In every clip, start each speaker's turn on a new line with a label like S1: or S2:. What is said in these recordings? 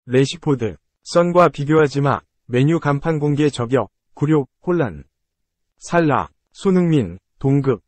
S1: 레시포드, 선과 비교하지 마. 메뉴 간판 공개 저격, 굴욕, 혼란. 살라, 손흥민, 동급.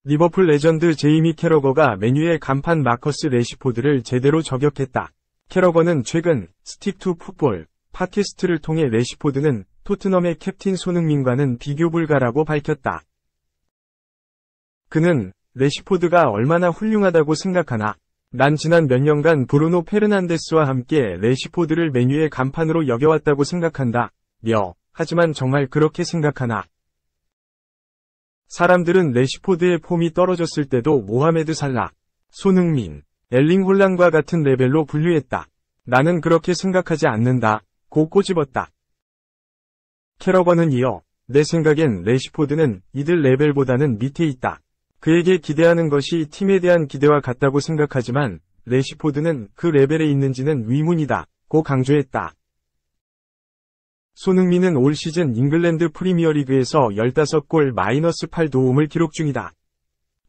S1: 리버풀 레전드 제이미 캐러거가 메뉴의 간판 마커스 레시포드를 제대로 저격했다. 캐러거는 최근 스틱 투 풋볼 팟캐스트를 통해 레시포드는 토트넘의 캡틴 손흥민과는 비교 불가라고 밝혔다. 그는 레시포드가 얼마나 훌륭하다고 생각하나? 난 지난 몇 년간 브루노 페르난데스와 함께 레시포드를 메뉴의 간판으로 여겨왔다고 생각한다. 하지만 정말 그렇게 생각하나? 사람들은 레시포드의 폼이 떨어졌을 때도 모하메드 살라, 손흥민, 엘링 홀란과 같은 레벨로 분류했다. 나는 그렇게 생각하지 않는다. 고 꼬집었다. 캐러거는 이어 내 생각엔 레시포드는 이들 레벨보다는 밑에 있다. 그에게 기대하는 것이 팀에 대한 기대와 같다고 생각하지만 레시포드는 그 레벨에 있는지는 의문이다. 고 강조했다. 손흥민은 올 시즌 잉글랜드 프리미어리그에서 15골 -8도움을 기록 중이다.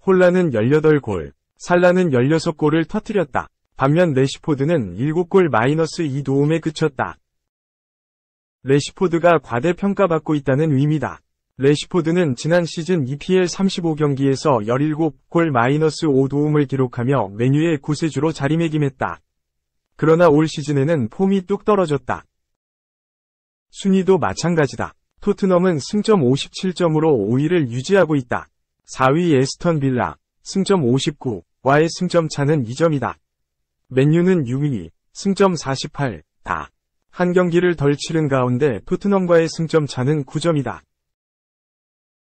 S1: 홀란은 18골, 살라는 16골을 터뜨렸다. 반면 레시포드는 7골 -2도움에 그쳤다. 레시포드가 과대평가받고 있다는 의미다. 레시포드는 지난 시즌 EPL 35경기에서 17골 -5도움을 기록하며 메뉴의 구세주로 자리매김했다. 그러나 올 시즌에는 폼이 뚝 떨어졌다. 순위도 마찬가지다. 토트넘은 승점 57점으로 5위를 유지하고 있다. 4위 에스턴 빌라, 승점 59와의 승점 차는 2점이다. 맨유는 6위, 승점 48, 다. 한 경기를 덜 치른 가운데 토트넘과의 승점 차는 9점이다.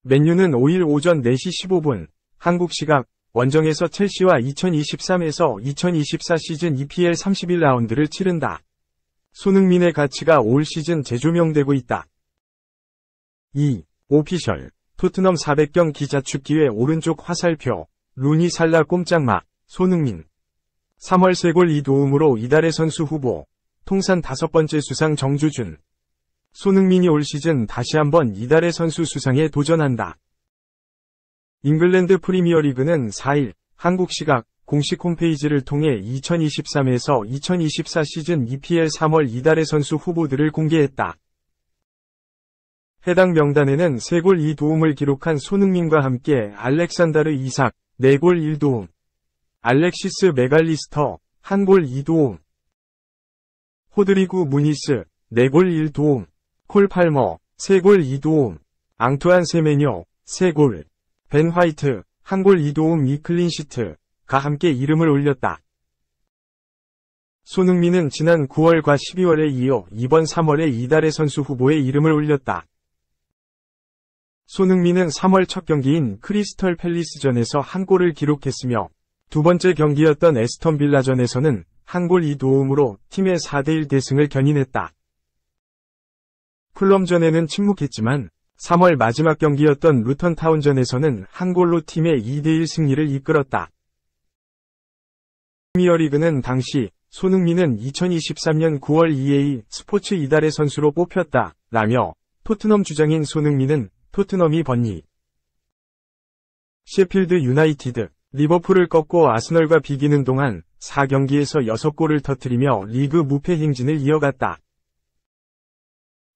S1: 맨유는 5일 오전 4시 15분, 한국 시각, 원정에서 첼시와 2023에서 2024 시즌 EPL 31라운드를 치른다. 손흥민의 가치가 올 시즌 재조명되고 있다. 2. 오피셜, 토트넘 400경 기자축기회 오른쪽 화살표, 루니 살라 꼼짝마, 손흥민. 3월 3골 2도움으로 이달의 선수 후보, 통산 5번째 수상 정주준. 손흥민이 올 시즌 다시 한번 이달의 선수 수상에 도전한다. 잉글랜드 프리미어리그는 4일, 한국 시각, 공식 홈페이지를 통해 2023에서 2024 시즌 EPL 3월 이달의 선수 후보들을 공개했다. 해당 명단에는 3골 2도움을 기록한 손흥민과 함께 알렉산다르 이삭, 4골 1도움, 알렉시스 메갈리스터, 1골 2도움, 호드리구 무니스, 4골 1도움, 콜 팔머, 3골 2도움, 앙투안 세메뇨, 3골, 벤 화이트, 1골 2도움 2클린시트가 함께 이름을 올렸다. 손흥민은 지난 9월과 12월에 이어 이번 3월에 이달의 선수 후보에 이름을 올렸다. 손흥민은 3월 첫 경기인 크리스털 팰리스전에서 1골을 기록했으며 두 번째 경기였던 에스턴 빌라전에서는 1골 2도움으로 팀의 4대1 대승을 견인했다. 풀럼전에는 침묵했지만 3월 마지막 경기였던 루턴 타운전에서는 1골로 팀의 2대1 승리를 이끌었다. 프리미어리그는 당시 손흥민은 2023년 9월 EA 스포츠 이달의 선수로 뽑혔다. 라며 토트넘 주장인 손흥민은 토트넘이 번니, 셰필드 유나이티드, 리버풀을 꺾고 아스널과 비기는 동안 4경기에서 6골을 터뜨리며 리그 무패 행진을 이어갔다.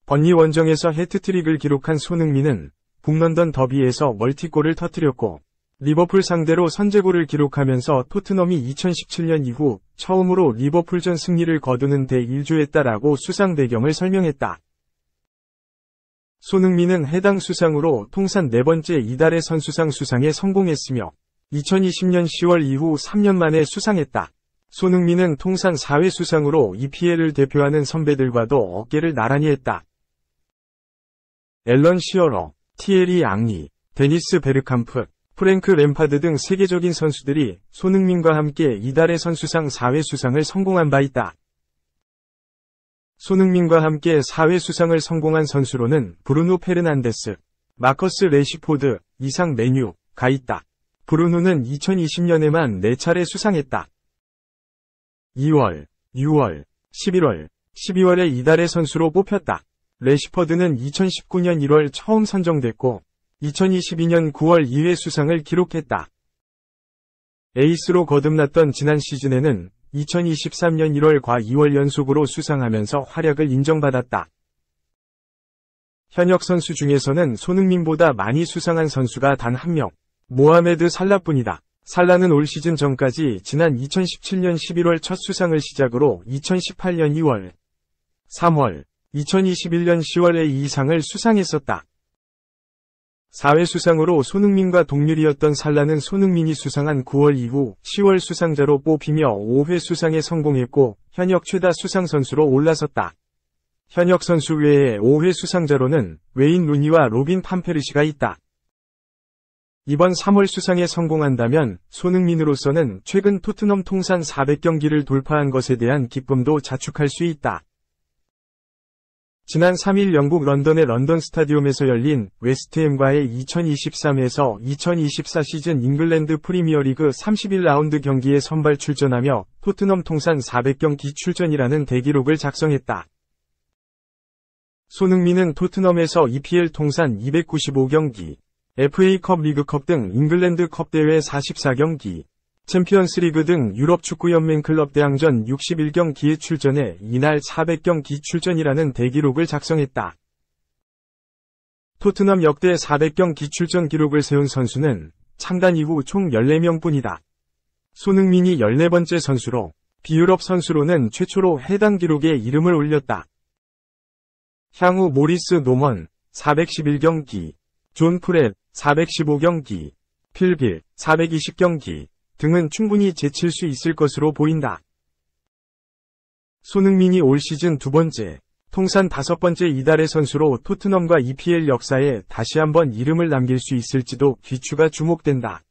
S1: 번니 원정에서 해트트릭을 기록한 손흥민은 북런던 더비에서 멀티골을 터뜨렸고 리버풀 상대로 선제골을 기록하면서 토트넘이 2017년 이후 처음으로 리버풀전 승리를 거두는 데 일조했다라고 수상 배경을 설명했다. 손흥민은 해당 수상으로 통산 4번째 이달의 선수상 수상에 성공했으며 2020년 10월 이후 3년 만에 수상했다. 손흥민은 통산 4회 수상으로 EPL을 대표하는 선배들과도 어깨를 나란히 했다. 앨런 시어러, 티에리 앙리, 데니스 베르캄프, 프랭크 램파드 등 세계적인 선수들이 손흥민과 함께 이달의 선수상 4회 수상을 성공한 바 있다. 손흥민과 함께 4회 수상을 성공한 선수로는 브루노 페르난데스, 마커스 레시포드, 이상 메뉴가 있다. 브루노는 2020년에만 4차례 수상했다. 2월, 6월, 11월, 12월에 이달의 선수로 뽑혔다. 레시퍼드는 2019년 1월 처음 선정됐고 2022년 9월 2회 수상을 기록했다. 에이스로 거듭났던 지난 시즌에는 2023년 1월과 2월 연속으로 수상하면서 활약을 인정받았다. 현역 선수 중에서는 손흥민보다 많이 수상한 선수가 단 한 명, 모하메드 살라뿐이다. 살라는 올 시즌 전까지 지난 2017년 11월 첫 수상을 시작으로 2018년 2월, 3월, 2021년 10월에 이 상을 수상했었다. 4회 수상으로 손흥민과 동률이었던 살라는 손흥민이 수상한 9월 이후 10월 수상자로 뽑히며 5회 수상에 성공했고 현역 최다 수상 선수로 올라섰다. 현역 선수 외에 5회 수상자로는 웨인 루니와 로빈 판페르시가 있다. 이번 3월 수상에 성공한다면 손흥민으로서는 최근 토트넘 통산 400경기를 돌파한 것에 대한 기쁨도 자축할 수 있다. 지난 3일 영국 런던의 런던 스타디움에서 열린 웨스트햄과의 2023에서 2024 시즌 잉글랜드 프리미어리그 31라운드 경기에 선발 출전하며 토트넘 통산 400경기 출전이라는 대기록을 작성했다. 손흥민은 토트넘에서 EPL 통산 295경기, FA컵 리그컵 등 잉글랜드컵 대회 44경기, 챔피언스리그 등 유럽 축구연맹 클럽 대항전 61경기에 출전해 이날 400경기 출전이라는 대기록을 작성했다. 토트넘 역대 400경기 출전 기록을 세운 선수는 창단 이후 총 14명뿐이다. 손흥민이 14번째 선수로 비유럽 선수로는 최초로 해당 기록에 이름을 올렸다. 향후 모리스 노먼 411경기, 존 프렛 415경기, 필빌 420경기 등은 충분히 제칠 수 있을 것으로 보인다. 손흥민이 올 시즌 두 번째, 통산 5번째 이달의 선수로 토트넘과 EPL 역사에 다시 한번 이름을 남길 수 있을지도 귀추가 주목된다.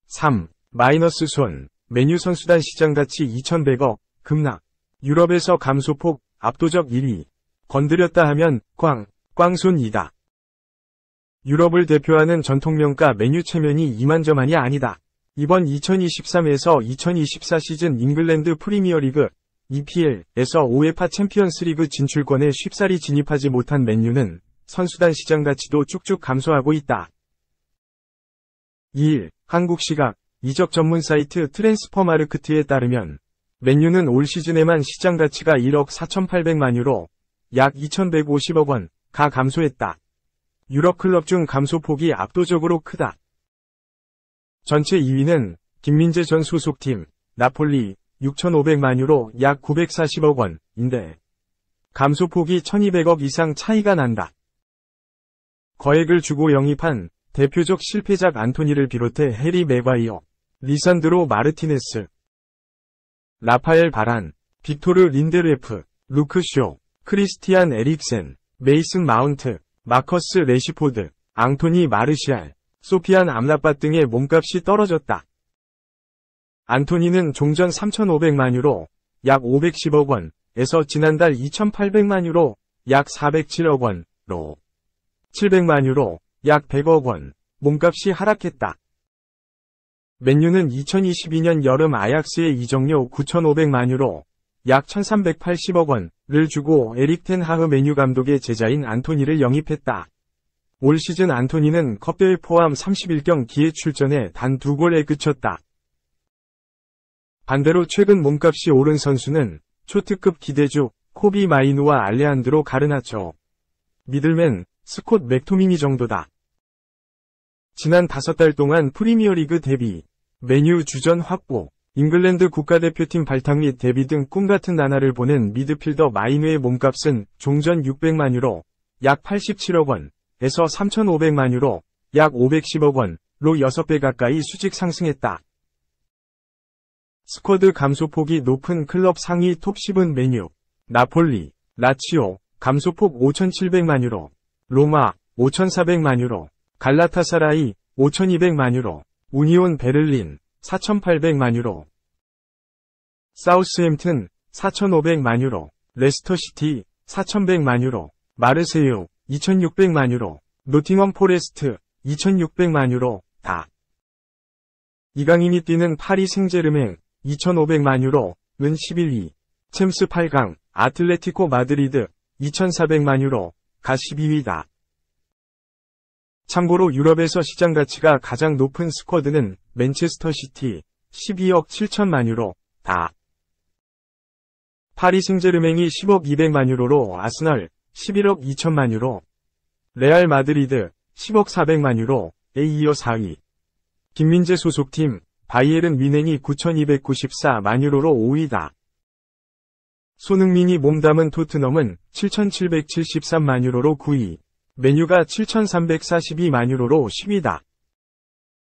S1: 3. 마이너스 손, 맨유 선수단 시장가치 2100억, 급락, 유럽에서 감소폭, 압도적 1위, 건드렸다 하면 꽝손이다. 유럽을 대표하는 전통명가 맨유 체면이 이만저만이 아니다. 이번 2023에서 2024 시즌 잉글랜드 프리미어리그 EPL에서 우에파 챔피언스리그 진출권에 쉽사리 진입하지 못한 맨유는 선수단 시장 가치도 쭉쭉 감소하고 있다. 2일 한국 시각 이적 전문 사이트 트랜스퍼마르크트에 따르면 맨유는 올 시즌에만 시장 가치가 1억 4,800만 유로, 약 2,150억 원가 감소했다. 유럽 클럽 중 감소폭이 압도적으로 크다. 전체 2위는 김민재 전 소속팀 나폴리 6,500만 유로 약 940억 원인데 감소폭이 1,200억 이상 차이가 난다. 거액을 주고 영입한 대표적 실패작 안토니를 비롯해 해리 맥과이어, 리산드로 마르티네스, 라파엘 바란, 빅토르 린데르프, 루크 쇼, 크리스티안 에릭센, 메이슨 마운트, 마커스 레시포드, 앙토니 마르시알, 소피안 암라bat 등의 몸값이 떨어졌다. 안토니는 종전 3,500만 유로, 약 510억 원에서 지난달 2,800만 유로, 약 407억 원로, 700만 유로, 약 100억 원, 몸값이 하락했다. 맨유는 2022년 여름 아약스의 이적료 9,500만 유로, 약 1,380억 원을 주고 에릭 텐 하흐 맨유 감독의 제자인 안토니를 영입했다. 올 시즌 안토니는 컵대회 포함 31경기에 출전해 단 2골에 그쳤다. 반대로 최근 몸값이 오른 선수는 초특급 기대주 코비 마이누와 알레한드로 가르나초, 미들맨 스콧 맥토미니 정도다. 지난 5달 동안 프리미어리그 데뷔, 맨유 주전 확보, 잉글랜드 국가대표팀 발탁 및 데뷔 등 꿈같은 나날을 보낸 미드필더 마이누의 몸값은 종전 600만 유로, 약 87억 원에서 3,500만 유로, 약 510억 원로 6배 가까이 수직 상승했다. 스쿼드 감소폭이 높은 클럽 상위 톱10은 맨유, 나폴리, 라치오, 감소폭 5,700만 유로, 로마, 5,400만 유로, 갈라타사라이, 5,200만 유로, 우니온 베를린, 4,800만 유로, 사우스햄튼, 4,500만 유로, 레스터시티, 4,100만 유로, 마르세유, 2,600만 유로, 노팅엄 포레스트, 2,600만 유로, 다. 이강인이 뛰는 파리 생제르맹, 2,500만 유로는 11위, 챔스 8강, 아틀레티코 마드리드, 2,400만 유로가 12위다. 참고로 유럽에서 시장 가치가 가장 높은 스쿼드는 맨체스터 시티 12억 7천만 유로, 다. 파리 생제르맹이 10억 200만 유로로 아스널 11억 2천만 유로, 레알 마드리드 10억 400만 유로에 이어 4위. 김민재 소속팀 바이에른 뮌헨이 9,294만 유로로 5위다. 손흥민이 몸담은 토트넘은 7,773만 유로로 9위, 맨유가 7,342만 유로로 10위다.